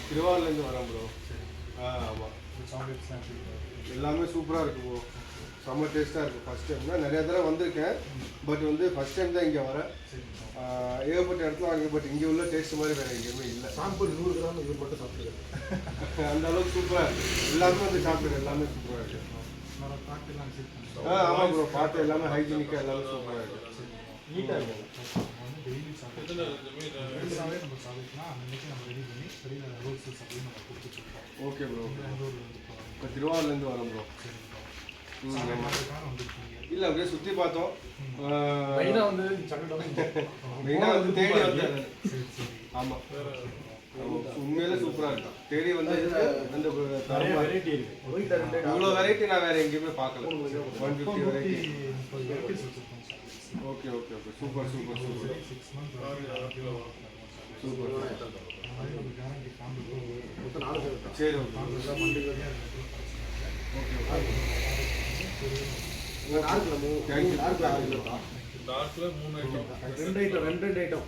திருவாரூர்லேருந்து வரேன் ப்ரோ. ஆமாம். எல்லாமே சூப்பராக இருக்குது ப்ரோ. செம்ம டேஸ்ட்டாக இருக்குது. ஃபஸ்ட் டைம் தான் நிறையா தடவை வந்திருக்கேன். பட் வந்து ஃபஸ்ட் டைம் தான் இங்கே வரேன். ஏகப்பட்ட இடத்துல வாங்க. பட் இங்கே உள்ள டேஸ்ட் மாதிரி வேறு எங்கேயுமே இல்லை. சாம்பிள் 100 கிராம் இவர் மட்டும் சாப்பிட்டுருக்காரு. அந்த அளவுக்கு சூப்பராக இருக்குது. எல்லாமே வந்து சாப்பிட்டு எல்லாமே சூப்பராக இருக்குது. ஆமாம் ப்ரோ. பார்த்து எல்லாமே ஹைஜீனிக்காக எல்லாமே சூப்பராக இருக்குது. நீட்டாக இருக்கும். Okay bro. இப்போ திருவாரூர்லேருந்து வரோம் ப்ரோ. இல்லை அப்படியே சுற்றி பார்த்தோம். மெயினாக வந்து தேடி வந்தேன். ஆமாம், உண்மையிலே சூப்பராக இருக்கும். தேடி வந்து அந்த வெரைட்டி இருக்குது. இவ்வளோ வெரைட்டி நான் வேறு எங்கேயுமே பார்க்கல. 150 variety. Okay okay okay. Super super super super. சரி ஓகே டார்க்ல 3 ஐட்டம், 2 ஐட்டம்.